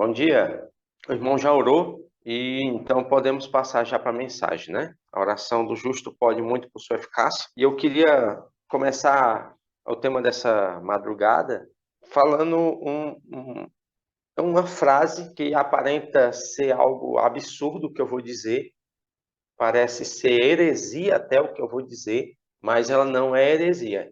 Bom dia. O irmão já orou e então podemos passar já para a mensagem, né? A oração do justo pode muito por sua eficácia. E eu queria começar o tema dessa madrugada falando uma frase que aparenta ser algo absurdo que eu vou dizer, parece ser heresia até o que eu vou dizer, mas ela não é heresia.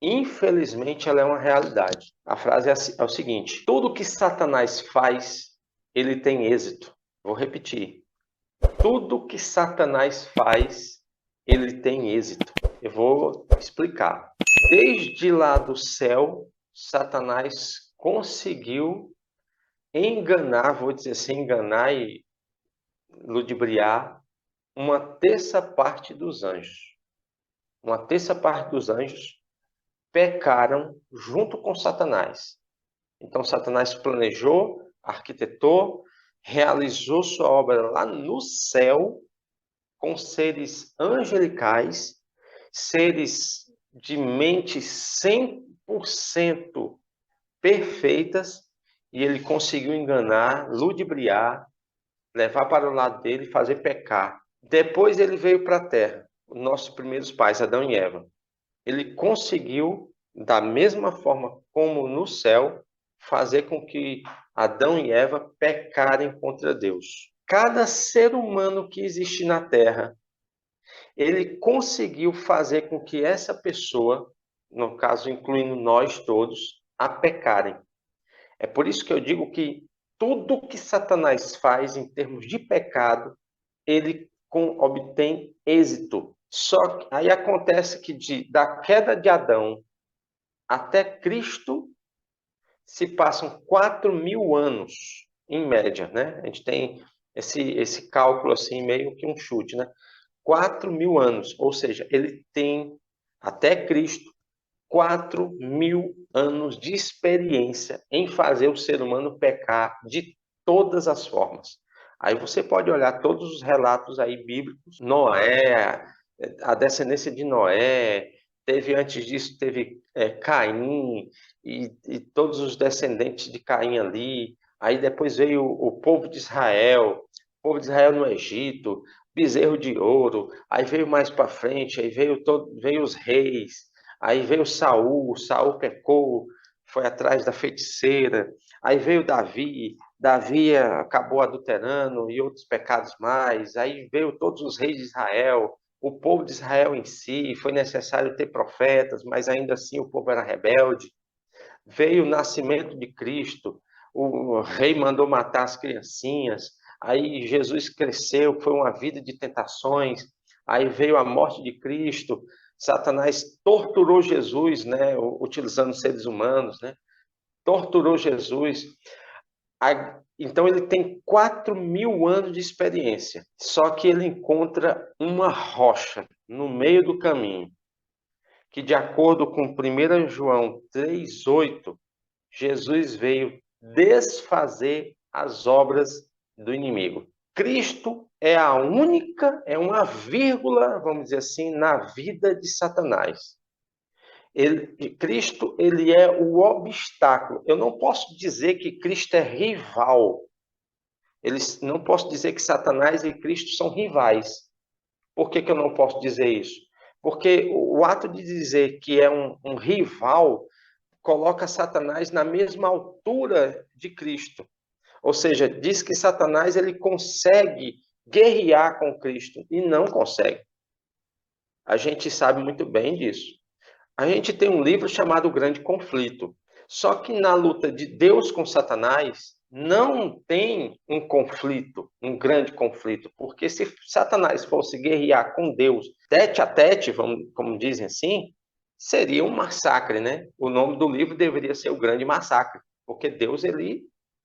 Infelizmente, ela é uma realidade. A frase é o seguinte: tudo que Satanás faz, ele tem êxito. Vou repetir. Tudo que Satanás faz, ele tem êxito. Eu vou explicar. Desde lá do céu, Satanás conseguiu enganar, vou dizer assim, enganar e ludibriar uma terça parte dos anjos. Uma terça parte dos anjos pecaram junto com Satanás. Então, Satanás planejou, arquitetou, realizou sua obra lá no céu com seres angelicais, seres de mentes 100% perfeitas, e ele conseguiu enganar, ludibriar, levar para o lado dele e fazer pecar. Depois ele veio para a terra, os nossos primeiros pais, Adão e Eva. Ele conseguiu, da mesma forma como no céu, fazer com que Adão e Eva pecarem contra Deus. Cada ser humano que existe na Terra, ele conseguiu fazer com que essa pessoa, no caso incluindo nós todos, a pecarem. É por isso que eu digo que tudo que Satanás faz em termos de pecado, ele obtém êxito. Só que aí acontece que da queda de Adão até Cristo se passam 4.000 anos, em média, né? A gente tem esse cálculo assim, meio que um chute, né? 4.000 anos, ou seja, ele tem, até Cristo, 4.000 anos de experiência em fazer o ser humano pecar de todas as formas. Aí você pode olhar todos os relatos aí bíblicos, Noé, a descendência de Noé, teve antes disso, teve Caim e todos os descendentes de Caim ali. Aí depois veio o povo de Israel no Egito, bezerro de ouro. Aí veio mais para frente, aí veio os reis. Aí veio Saul pecou, foi atrás da feiticeira. Aí veio Davi acabou adulterando e outros pecados mais. Aí veio todos os reis de Israel, o povo de Israel em si, foi necessário ter profetas, mas ainda assim o povo era rebelde. Veio o nascimento de Cristo, o rei mandou matar as criancinhas, aí Jesus cresceu, foi uma vida de tentações, aí veio a morte de Cristo, Satanás torturou Jesus, né, utilizando seres humanos, né, torturou Jesus. Então ele tem 4.000 anos de experiência, só que ele encontra uma rocha no meio do caminho, que de acordo com 1 João 3,8, Jesus veio desfazer as obras do inimigo. Cristo é é uma vírgula, vamos dizer assim, na vida de Satanás. Cristo, ele é o obstáculo. Eu não posso dizer que Cristo é rival. Não posso dizer que Satanás e Cristo são rivais. Por que eu não posso dizer isso? Porque o ato de dizer que é um rival coloca Satanás na mesma altura de Cristo. Ou seja, diz que Satanás ele consegue guerrear com Cristo e não consegue. A gente sabe muito bem disso. A gente tem um livro chamado O Grande Conflito. Só que na luta de Deus com Satanás não tem um conflito, um grande conflito, porque se Satanás fosse guerrear com Deus tete a tete, como dizem assim, seria um massacre, né? O nome do livro deveria ser O Grande Massacre, porque Deus ele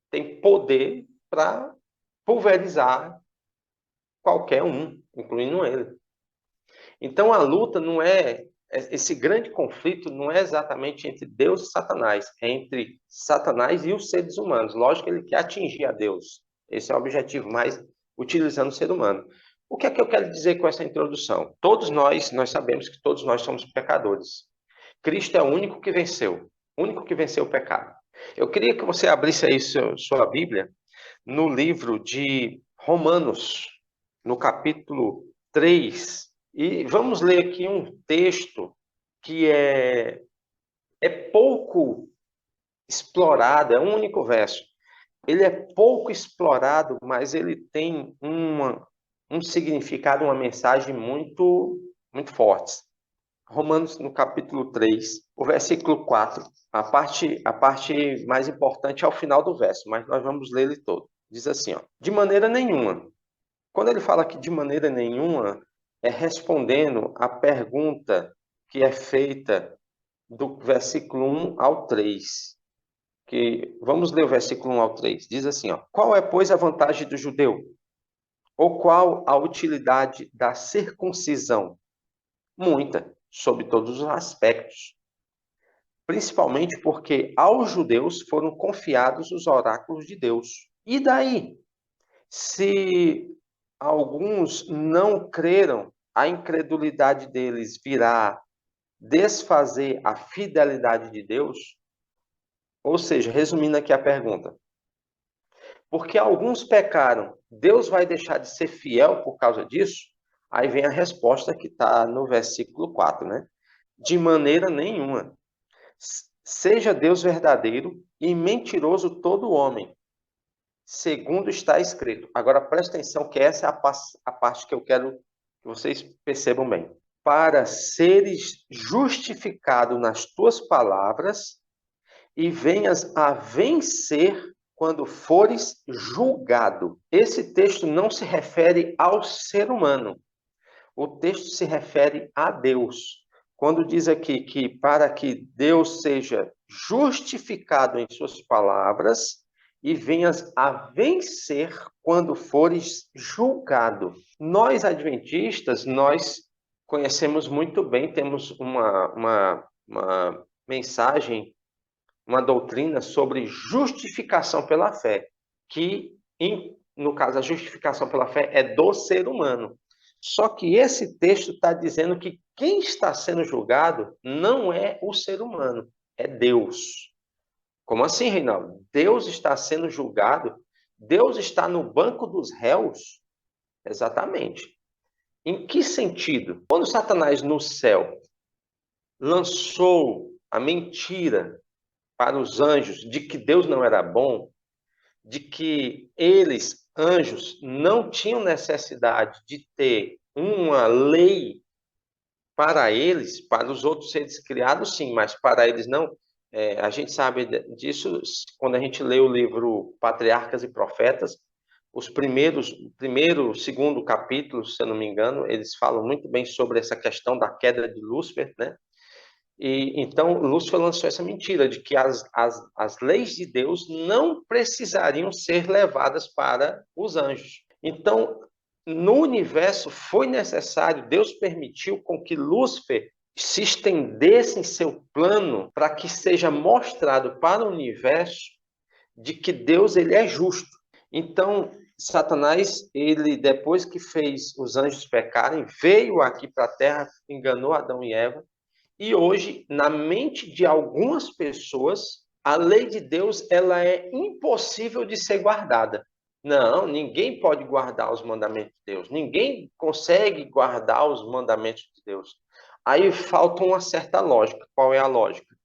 tem poder para pulverizar qualquer um, incluindo ele. Então a luta não é esse grande conflito não é exatamente entre Deus e Satanás, é entre Satanás e os seres humanos. Lógico que ele quer atingir a Deus. Esse é o objetivo, mas utilizando o ser humano. O que é que eu quero dizer com essa introdução? Todos nós sabemos que todos nós somos pecadores. Cristo é o único que venceu o pecado. Eu queria que você abrisse aí sua Bíblia no livro de Romanos, no capítulo 3. E vamos ler aqui um texto que é pouco explorado, é um único verso. Ele é pouco explorado, mas ele tem um significado, uma mensagem muito, muito forte. Romanos, no capítulo 3, o versículo 4, a parte mais importante é o final do verso, mas nós vamos ler ele todo. Diz assim, ó, de maneira nenhuma. Quando ele fala que de maneira nenhuma, é respondendo a pergunta que é feita do versículo 1 ao 3. Vamos ler o versículo 1 ao 3. Diz assim, ó, qual é, pois, a vantagem do judeu? Ou qual a utilidade da circuncisão? Muita, sob todos os aspectos. Principalmente porque aos judeus foram confiados os oráculos de Deus. E daí? Se alguns não creram, a incredulidade deles virá desfazer a fidelidade de Deus? Ou seja, resumindo aqui a pergunta, porque alguns pecaram, Deus vai deixar de ser fiel por causa disso? Aí vem a resposta que está no versículo 4, né? De maneira nenhuma. Seja Deus verdadeiro e mentiroso todo homem, segundo está escrito. Agora presta atenção que essa é a parte que eu quero que vocês percebam bem. Para seres justificado nas tuas palavras e venhas a vencer quando fores julgado. Esse texto não se refere ao ser humano. O texto se refere a Deus. Quando diz aqui que para que Deus seja justificado em suas palavras e venhas a vencer quando fores julgado. Nós, adventistas, nós conhecemos muito bem, temos uma mensagem, uma doutrina sobre justificação pela fé, que, no caso, a justificação pela fé é do ser humano. Só que esse texto está dizendo que quem está sendo julgado não é o ser humano, é Deus. Como assim, Reinaldo? Deus está sendo julgado? Deus está no banco dos réus? Exatamente. Em que sentido? Quando Satanás no céu lançou a mentira para os anjos de que Deus não era bom, de que eles, anjos, não tinham necessidade de ter uma lei para eles, para os outros seres criados, sim, mas para eles não. A gente sabe disso quando a gente lê o livro Patriarcas e Profetas, os primeiro, segundo capítulo, se eu não me engano, eles falam muito bem sobre essa questão da queda de Lúcifer, né? E então Lúcifer lançou essa mentira de que as leis de Deus não precisariam ser levadas para os anjos. Então, no universo foi necessário, Deus permitiu com que Lúcifer se estendesse em seu plano para que seja mostrado para o universo de que Deus ele é justo. Então, Satanás, ele depois que fez os anjos pecarem, veio aqui para a terra, enganou Adão e Eva, e hoje, na mente de algumas pessoas, a lei de Deus ela é impossível de ser guardada. Não, ninguém pode guardar os mandamentos de Deus. Ninguém consegue guardar os mandamentos de Deus. Aí falta uma certa lógica. Qual é a lógica?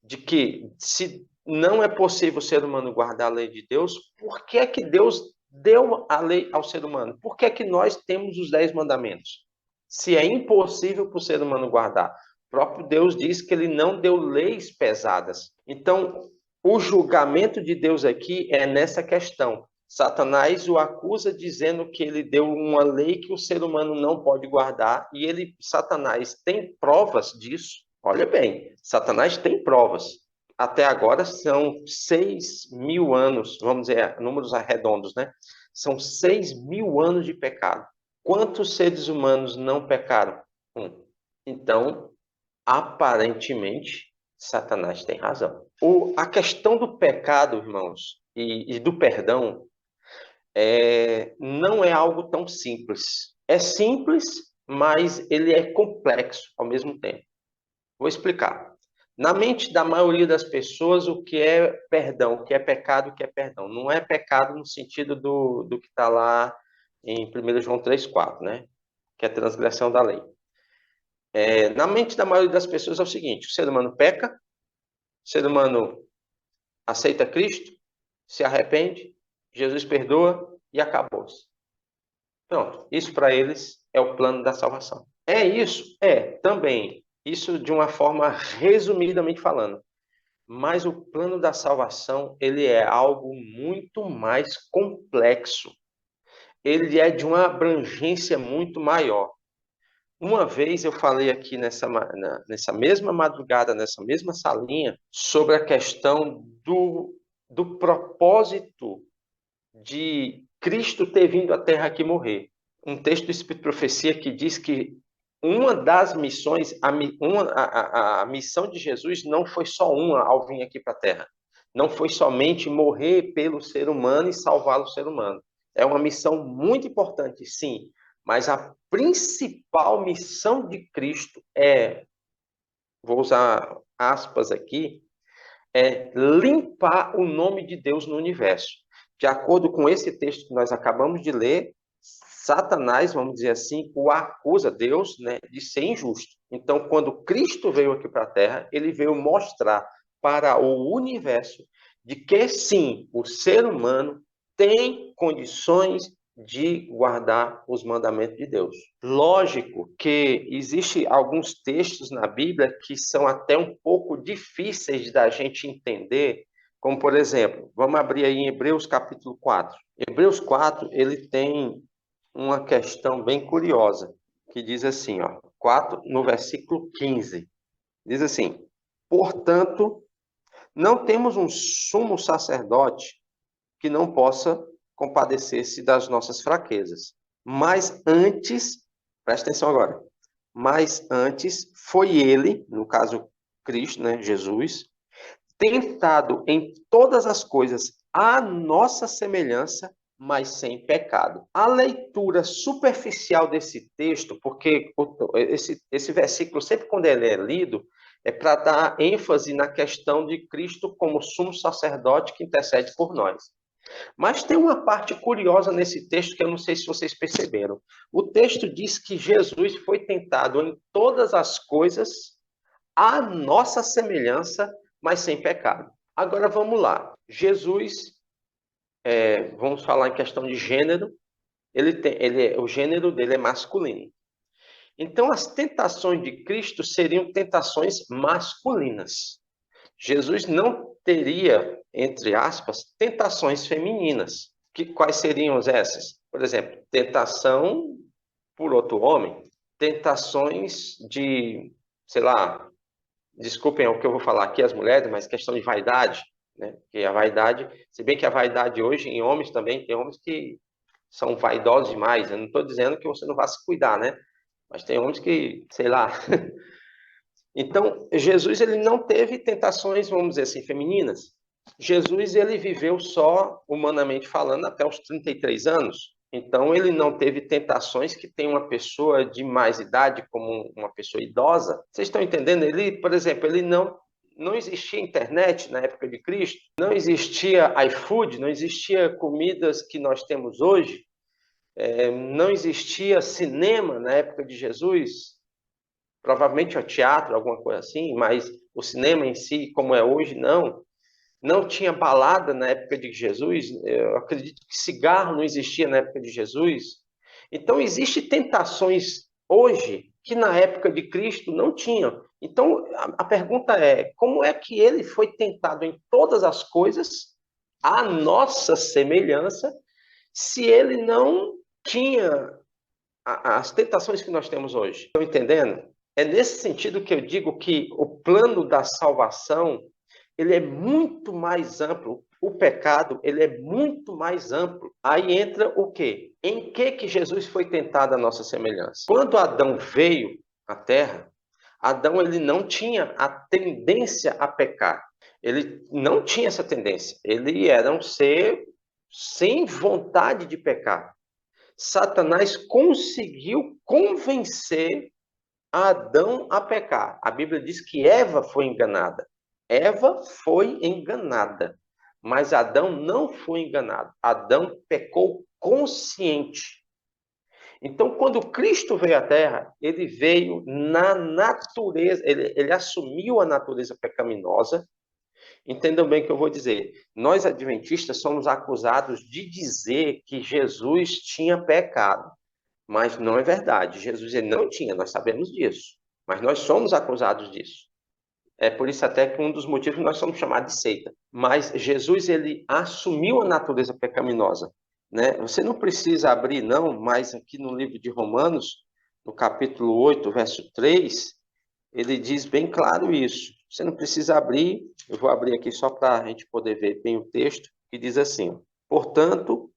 De que se não é possível o ser humano guardar a lei de Deus, por que é que Deus deu a lei ao ser humano? Por que é que nós temos os 10 mandamentos? Se é impossível para o ser humano guardar. O próprio Deus diz que ele não deu leis pesadas. Então, o julgamento de Deus aqui é nessa questão. Satanás o acusa dizendo que ele deu uma lei que o ser humano não pode guardar e Satanás tem provas disso. Olha bem, Satanás tem provas. Até agora são 6.000 anos, vamos dizer, números arredondos, né? São 6.000 anos de pecado. Quantos seres humanos não pecaram? Então, aparentemente, Satanás tem razão. A questão do pecado, irmãos, e do perdão, não é algo tão simples. É simples, mas ele é complexo ao mesmo tempo. Vou explicar. Na mente da maioria das pessoas, o que é perdão, o que é pecado, o que é perdão. Não é pecado no sentido do que está lá em 1 João 3,4, né? Que é transgressão da lei. Na mente da maioria das pessoas é o seguinte: o ser humano peca, o ser humano aceita Cristo, se arrepende, Jesus perdoa e acabou-se. Pronto, isso para eles é o plano da salvação. É isso? É, também. Isso de uma forma resumidamente falando. Mas o plano da salvação, ele é algo muito mais complexo. Ele é de uma abrangência muito maior. Uma vez eu falei aqui nessa mesma madrugada, nessa mesma salinha, sobre a questão do propósito de Cristo ter vindo à Terra aqui morrer. Um texto do Espírito de Profecia que diz que uma das missões, a missão de Jesus não foi só uma ao vir aqui para a Terra. Não foi somente morrer pelo ser humano e salvar o ser humano. É uma missão muito importante, sim, mas a principal missão de Cristo vou usar aspas aqui, é limpar o nome de Deus no universo. De acordo com esse texto que nós acabamos de ler, Satanás, vamos dizer assim, o acusa Deus, né, de ser injusto. Então, quando Cristo veio aqui para a Terra, ele veio mostrar para o universo de que sim, o ser humano tem condições de guardar os mandamentos de Deus. Lógico que existe alguns textos na Bíblia que são até um pouco difíceis da gente entender, como por exemplo, vamos abrir aí em Hebreus capítulo 4. Hebreus 4, ele tem uma questão bem curiosa, que diz assim, ó, 4 no versículo 15. Diz assim: "Portanto, não temos um sumo sacerdote que não possa compadecer-se das nossas fraquezas. Mas antes, presta atenção agora, mas antes foi ele, no caso Cristo, né, Jesus, tentado em todas as coisas à nossa semelhança, mas sem pecado. A leitura superficial desse texto, porque esse versículo, sempre quando ele é lido, é para dar ênfase na questão de Cristo como sumo sacerdote que intercede por nós. Mas tem uma parte curiosa nesse texto que eu não sei se vocês perceberam. O texto diz que Jesus foi tentado em todas as coisas à nossa semelhança, mas sem pecado. Agora vamos lá. Jesus, vamos falar em questão de gênero, o gênero dele é masculino. Então as tentações de Cristo seriam tentações masculinas. Jesus não teria, entre aspas, tentações femininas. Quais seriam essas? Por exemplo, tentação por outro homem, tentações de, sei lá, desculpem o que eu vou falar aqui, as mulheres, mas questão de vaidade, né? Porque a vaidade, se bem que a vaidade hoje em homens também, tem homens que são vaidosos demais. Eu não estou dizendo que você não vá se cuidar, né? Mas tem homens que, sei lá. Então, Jesus ele não teve tentações, vamos dizer assim, femininas. Jesus ele viveu só, humanamente falando, até os 33 anos. Então, ele não teve tentações que tem uma pessoa de mais idade, como uma pessoa idosa. Vocês estão entendendo? Ele, por exemplo, ele não existia internet na época de Cristo, não existia iFood, não existia comidas que nós temos hoje, não existia cinema na época de Jesus, provavelmente ao teatro, alguma coisa assim, mas o cinema em si, como é hoje, não. Não tinha balada na época de Jesus, eu acredito que cigarro não existia na época de Jesus. Então, existem tentações hoje que na época de Cristo não tinham. Então, a pergunta é, como é que ele foi tentado em todas as coisas, à nossa semelhança, se ele não tinha as tentações que nós temos hoje? Estão entendendo? É nesse sentido que eu digo que o plano da salvação, ele é muito mais amplo. O pecado, ele é muito mais amplo. Aí entra o quê? Em que Jesus foi tentado à nossa semelhança? Quando Adão veio à Terra, Adão ele não tinha a tendência a pecar. Ele não tinha essa tendência. Ele era um ser sem vontade de pecar. Satanás conseguiu convencer Adão a pecar. A Bíblia diz que Eva foi enganada. Eva foi enganada, mas Adão não foi enganado. Adão pecou consciente. Então, quando Cristo veio à Terra, ele veio na natureza, ele assumiu a natureza pecaminosa. Entendam bem o que eu vou dizer. Nós, adventistas, somos acusados de dizer que Jesus tinha pecado. Mas não é verdade. Jesus ele não tinha, nós sabemos disso. Mas nós somos acusados disso. É por isso até que um dos motivos nós somos chamados de seita. Mas Jesus ele assumiu a natureza pecaminosa, né? Você não precisa abrir não, mas aqui no livro de Romanos, no capítulo 8, verso 3, ele diz bem claro isso. Você não precisa abrir, eu vou abrir aqui só para a gente poder ver bem o texto, que diz assim: portanto,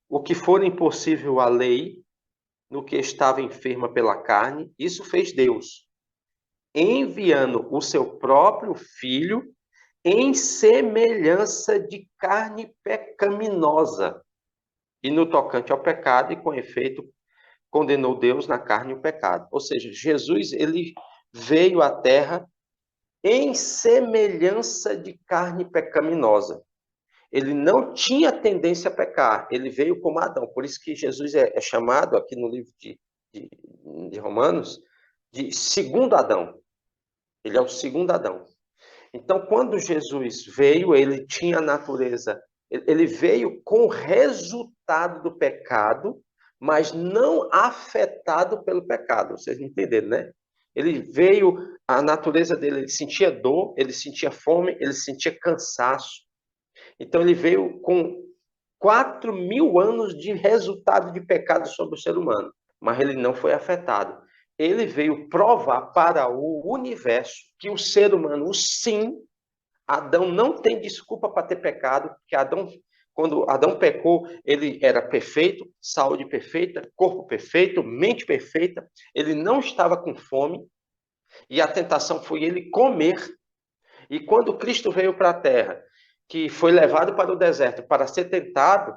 o que for impossível à lei, no que estava enferma pela carne, isso fez Deus, enviando o seu próprio Filho em semelhança de carne pecaminosa. E no tocante ao pecado, e com efeito, condenou Deus na carne o pecado. Ou seja, Jesus ele veio à terra em semelhança de carne pecaminosa. Ele não tinha tendência a pecar, ele veio como Adão. Por isso que Jesus é chamado aqui no livro de, de Romanos de segundo Adão. Ele é o segundo Adão. Então, quando Jesus veio, ele tinha a natureza, ele veio com o resultado do pecado, mas não afetado pelo pecado. Vocês entenderam, né? Ele veio, a natureza dele, ele sentia dor, ele sentia fome, ele sentia cansaço. Então, ele veio com 4.000 anos de resultado de pecado sobre o ser humano, mas ele não foi afetado. Ele veio provar para o universo que o ser humano, sim, Adão não tem desculpa para ter pecado, porque Adão, quando Adão pecou, ele era perfeito, saúde perfeita, corpo perfeito, mente perfeita, ele não estava com fome, e a tentação foi ele comer. E quando Cristo veio para a terra, que foi levado para o deserto para ser tentado,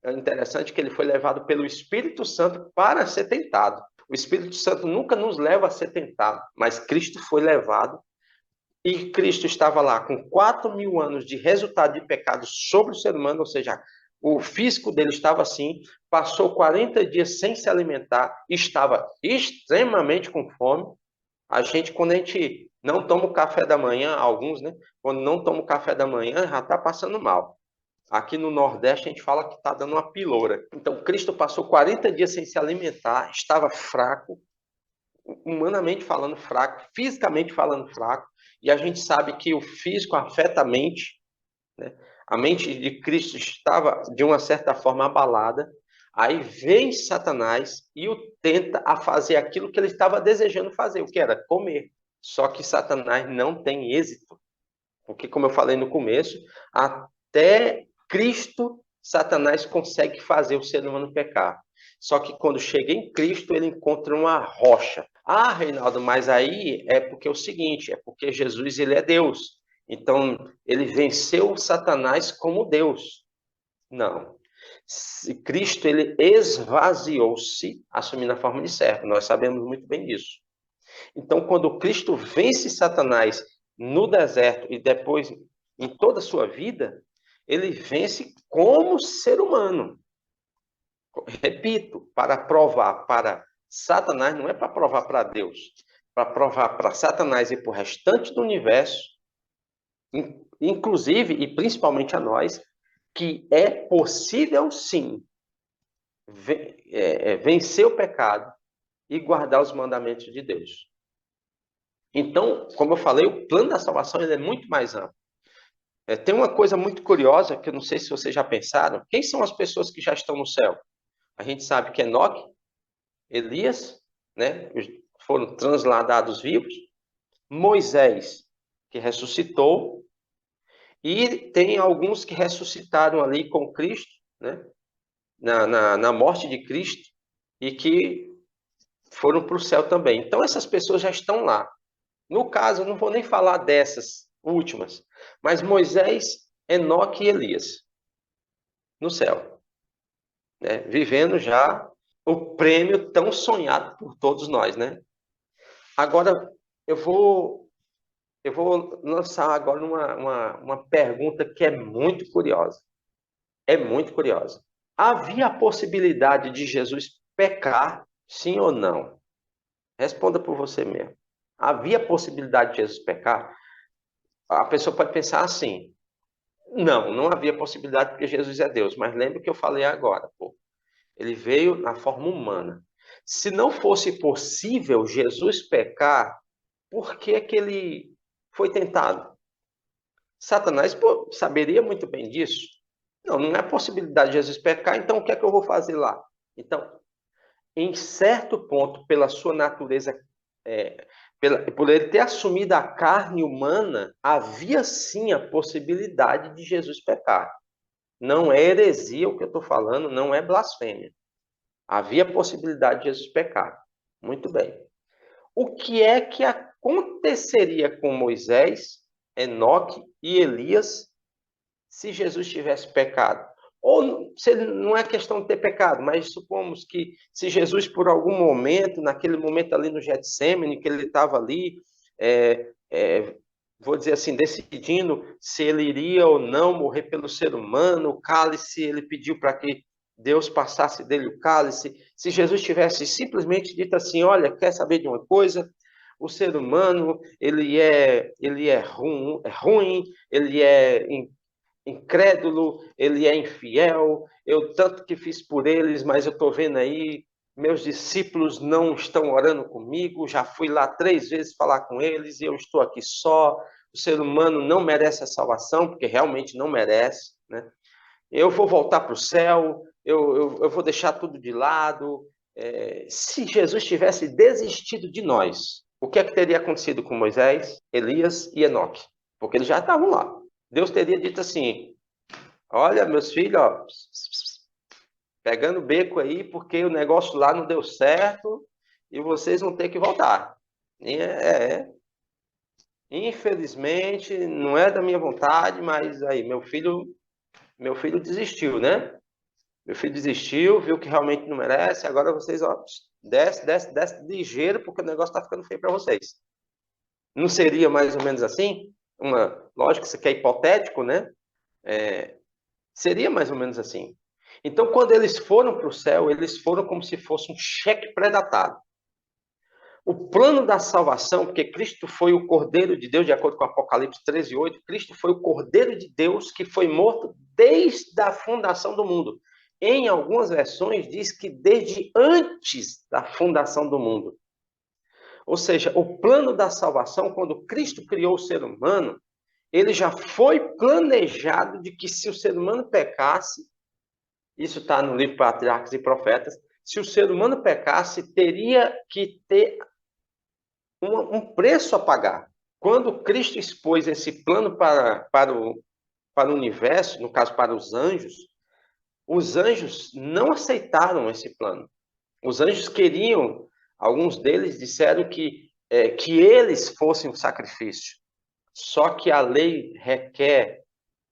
é interessante que ele foi levado pelo Espírito Santo para ser tentado. O Espírito Santo nunca nos leva a ser tentado, mas Cristo foi levado e Cristo estava lá com 4.000 anos de resultado de pecado sobre o ser humano, ou seja, o físico dele estava assim, passou 40 dias sem se alimentar, estava extremamente com fome. Quando a gente não toma o café da manhã, alguns, né? Quando não toma o café da manhã, já está passando mal. Aqui no Nordeste a gente fala que está dando uma piloura. Então, Cristo passou 40 dias sem se alimentar, estava fraco, humanamente falando fraco, fisicamente falando fraco, e a gente sabe que o físico afeta a mente, né? A mente de Cristo estava, de uma certa forma, abalada. Aí vem Satanás e o tenta a fazer aquilo que ele estava desejando fazer, o que era comer. Só que Satanás não tem êxito, porque, como eu falei no começo, até Cristo, Satanás consegue fazer o ser humano pecar. Só que quando chega em Cristo, ele encontra uma rocha. Ah, Reinaldo, mas aí é porque é o seguinte, é porque Jesus ele é Deus. Então, ele venceu Satanás como Deus. Não. Cristo ele esvaziou-se, assumindo a forma de servo. Nós sabemos muito bem disso. Então, quando Cristo vence Satanás no deserto e depois em toda a sua vida, ele vence como ser humano. Repito, para provar para Satanás, não é para provar para Deus, para provar para Satanás e para o restante do universo, inclusive e principalmente a nós, que é possível sim vencer o pecado e guardar os mandamentos de Deus. Então, como eu falei, o plano da salvação ele é muito mais amplo. Tem uma coisa muito curiosa, que eu não sei se vocês já pensaram. Quem são as pessoas que já estão no céu? A gente sabe que Enoque, Elias, né, foram transladados vivos. Moisés, que ressuscitou. E tem alguns que ressuscitaram ali com Cristo, né, na morte de Cristo, e que foram para o céu também. Então, essas pessoas já estão lá. No caso, eu não vou nem falar dessas últimas, mas Moisés, Enoque e Elias, no céu, né? Vivendo já o prêmio tão sonhado por todos nós, né? Agora, eu vou lançar agora uma pergunta que é muito curiosa. É muito curiosa. Havia a possibilidade de Jesus pecar, sim ou não? Responda por você mesmo. Havia a possibilidade de Jesus pecar? A pessoa pode pensar assim: não, não havia possibilidade porque Jesus é Deus. Mas lembra que eu falei agora, pô. Ele veio na forma humana. Se não fosse possível Jesus pecar, por que que ele foi tentado? Satanás, pô, saberia muito bem disso. Não, não é possibilidade de Jesus pecar, então o que é que eu vou fazer lá? Então, em certo ponto, pela sua natureza, por ele ter assumido a carne humana, havia sim a possibilidade de Jesus pecar. Não é heresia o que eu estou falando, não é blasfêmia. Havia a possibilidade de Jesus pecar. Muito bem. O que é que aconteceria com Moisés, Enoque e Elias se Jesus tivesse pecado? Ou se ele, não é questão de ter pecado, mas supomos que se Jesus, por algum momento, naquele momento ali no Getsêmani, que ele estava ali, é, é, vou dizer assim, decidindo se ele iria ou não morrer pelo ser humano, o cálice, ele pediu para que Deus passasse dele o cálice. Se Jesus tivesse simplesmente dito assim: olha, quer saber de uma coisa? O ser humano, ele é ruim, ele é incrédulo, ele é infiel, eu tanto que fiz por eles, mas eu estou vendo aí, meus discípulos não estão orando comigo, já fui lá 3 vezes falar com eles e eu estou aqui só. O ser humano não merece a salvação, porque realmente não merece, né? Eu vou voltar para o céu, eu vou deixar tudo de lado. Se Jesus tivesse desistido de nós, o que é que teria acontecido com Moisés, Elias e Enoque? Porque eles já estavam lá. Deus teria dito assim: olha, meus filhos, ó, pegando o beco aí, porque o negócio lá não deu certo e vocês vão ter que voltar. Infelizmente, não é da minha vontade, mas aí, meu filho desistiu, né? Meu filho desistiu, viu que realmente não merece, agora vocês, ó, desce, desce, desce ligeiro, porque o negócio está ficando feio para vocês. Não seria mais ou menos assim? Lógico que isso aqui é hipotético, né? Seria mais ou menos assim. Então, quando eles foram para o céu, eles foram como se fosse um cheque pré-datado. O plano da salvação, porque Cristo foi o Cordeiro de Deus, de acordo com Apocalipse 13:8, Cristo foi o Cordeiro de Deus que foi morto desde a fundação do mundo. Em algumas versões diz que desde antes da fundação do mundo. Ou seja, o plano da salvação, quando Cristo criou o ser humano, ele já foi planejado de que se o ser humano pecasse, isso está no livro Patriarcas e Profetas, se o ser humano pecasse, teria que ter um preço a pagar. Quando Cristo expôs esse plano para o universo, no caso para os anjos não aceitaram esse plano. Os anjos queriam, alguns deles disseram que eles fossem o sacrifício. Só que a lei requer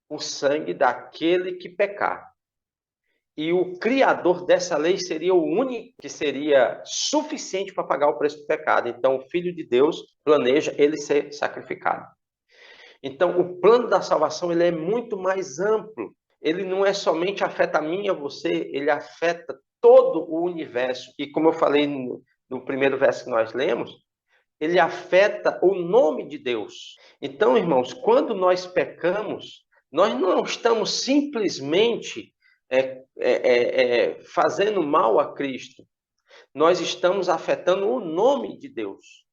o sangue daquele que pecar. E o criador dessa lei seria o único que seria suficiente para pagar o preço do pecado. Então, o Filho de Deus planeja ele ser sacrificado. Então, o plano da salvação ele é muito mais amplo. Ele não é somente afeta a mim e a você, ele afeta todo o universo. E como eu falei no primeiro verso que nós lemos, ele afeta o nome de Deus. Então, irmãos, quando nós pecamos, nós não estamos simplesmente fazendo mal a Cristo. Nós estamos afetando o nome de Deus.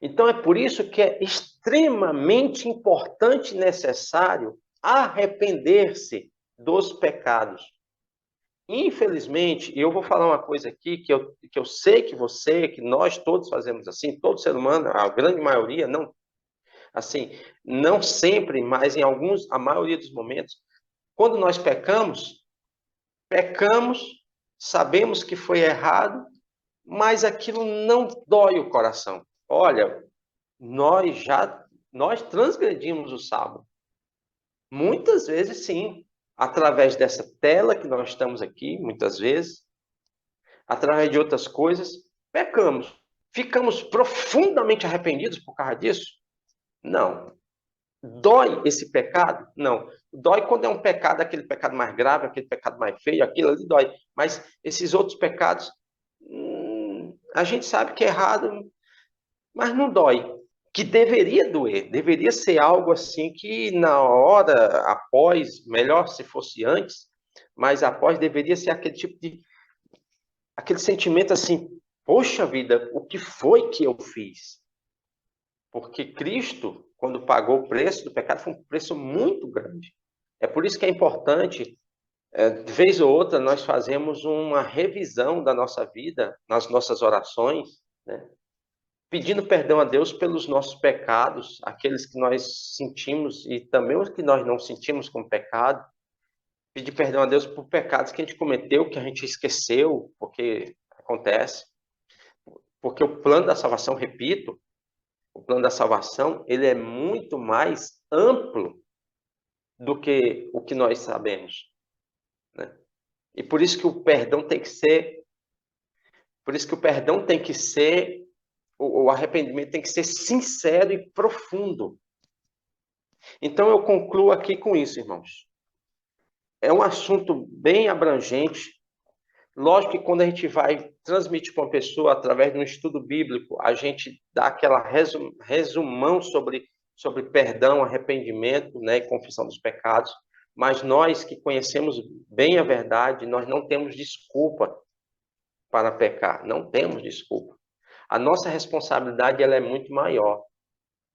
Então, é por isso que é extremamente importante e necessário arrepender-se dos pecados. Infelizmente, e eu vou falar uma coisa aqui que eu sei que você, que nós todos fazemos assim, todo ser humano, a grande maioria, não assim, não sempre, mas em alguns, a maioria dos momentos, quando nós pecamos, sabemos que foi errado, mas aquilo não dói o coração. Olha, nós transgredimos o sábado. Muitas vezes sim, através dessa tela que nós estamos aqui, muitas vezes, através de outras coisas, pecamos. ficamos profundamente arrependidos por causa disso? Não. Dói esse pecado? Não. Dói quando é um pecado, aquele pecado mais grave, aquele pecado mais feio, aquilo ali dói. Mas esses outros pecados, a gente sabe que é errado, mas não dói. Que deveria doer, deveria ser algo assim que na hora, após, melhor se fosse antes, mas após deveria ser aquele tipo de, aquele sentimento assim, poxa vida, o que foi que eu fiz? Porque Cristo, quando pagou o preço do pecado, foi um preço muito grande. É por isso que é importante, de vez ou outra, nós fazemos uma revisão da nossa vida, nas nossas orações, né? Pedindo perdão a Deus pelos nossos pecados, aqueles que nós sentimos e também os que nós não sentimos como pecado. Pedir perdão a Deus por pecados que a gente cometeu, que a gente esqueceu, porque acontece. Porque o plano da salvação, repito, o plano da salvação, ele é muito mais amplo do que o que nós sabemos, né? E por isso que o perdão tem que ser, por isso que o perdão tem que ser, o arrependimento tem que ser sincero e profundo. Então eu concluo aqui com isso, irmãos. É um assunto bem abrangente. Lógico que quando a gente vai transmitir para uma pessoa através de um estudo bíblico, a gente dá aquela resumão sobre perdão, arrependimento, né, e confissão dos pecados. Mas nós que conhecemos bem a verdade, nós não temos desculpa para pecar, não temos desculpa. A nossa responsabilidade ela é muito maior,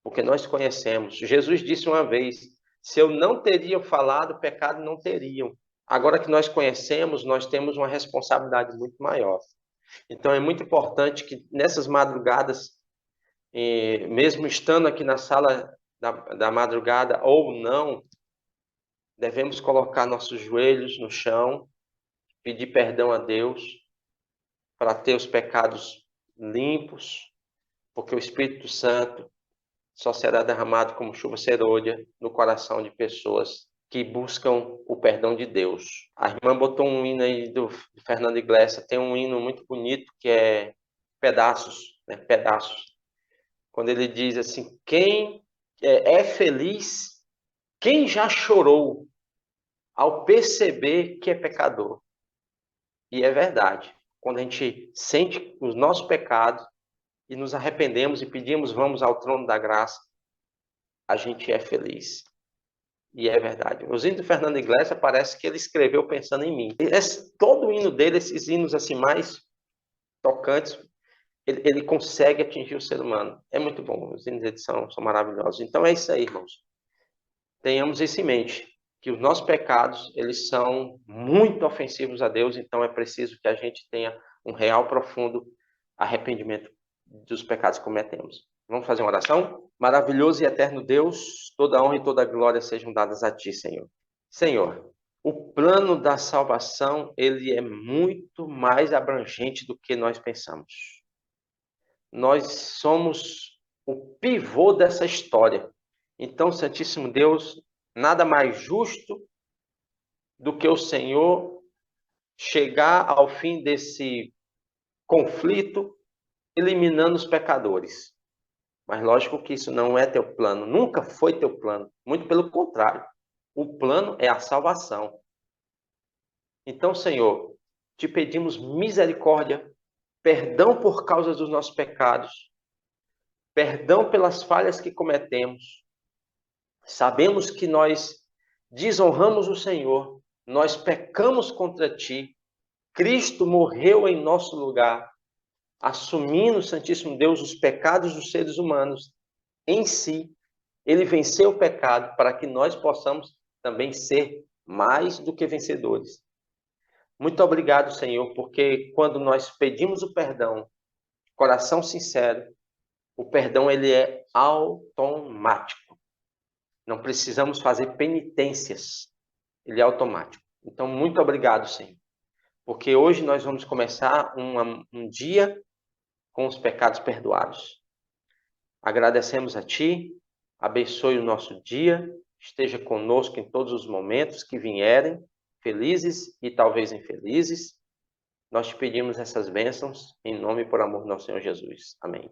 porque nós conhecemos. Jesus disse uma vez: se eu não teria falado, pecado não teriam. Agora que nós conhecemos, nós temos uma responsabilidade muito maior. Então é muito importante que nessas madrugadas, mesmo estando aqui na sala da madrugada ou não, devemos colocar nossos joelhos no chão, pedir perdão a Deus para ter os pecados limpos, porque o Espírito Santo só será derramado como chuva serôdia no coração de pessoas que buscam o perdão de Deus. A irmã botou um hino aí do Fernando Iglesias, tem um hino muito bonito que é Pedaços, né? Pedaços. Quando ele diz assim, quem é feliz, quem já chorou ao perceber que é pecador. E é verdade. Quando a gente sente os nossos pecados e nos arrependemos e pedimos, vamos ao trono da graça, a gente é feliz. E é verdade. Os hinos do Fernando Iglesias parece que ele escreveu pensando em mim. Todo o hino dele, esses hinos assim mais tocantes, ele consegue atingir o ser humano. É muito bom. Os hinos dele são maravilhosos. Então é isso aí, irmãos. Tenhamos isso em mente, que os nossos pecados, eles são muito ofensivos a Deus, então é preciso que a gente tenha um real, profundo arrependimento dos pecados que cometemos. Vamos fazer uma oração? Maravilhoso e eterno Deus, toda honra e toda glória sejam dadas a Ti, Senhor. Senhor, o plano da salvação, ele é muito mais abrangente do que nós pensamos. Nós somos o pivô dessa história. Então, Santíssimo Deus, nada mais justo do que o Senhor chegar ao fim desse conflito, eliminando os pecadores. Mas lógico que isso não é teu plano, nunca foi teu plano, muito pelo contrário. O plano é a salvação. Então, Senhor, te pedimos misericórdia, perdão por causa dos nossos pecados, perdão pelas falhas que cometemos. Sabemos que nós desonramos o Senhor, nós pecamos contra ti. Cristo morreu em nosso lugar, assumindo, Santíssimo Deus, os pecados dos seres humanos em si. Ele venceu o pecado para que nós possamos também ser mais do que vencedores. Muito obrigado, Senhor, porque quando nós pedimos o perdão, coração sincero, o perdão ele é automático. Não precisamos fazer penitências. Ele é automático. Então, muito obrigado, Senhor. Porque hoje nós vamos começar um dia com os pecados perdoados. Agradecemos a Ti, abençoe o nosso dia, esteja conosco em todos os momentos que vierem, felizes e talvez infelizes. Nós te pedimos essas bênçãos em nome e por amor do nosso Senhor Jesus. Amém.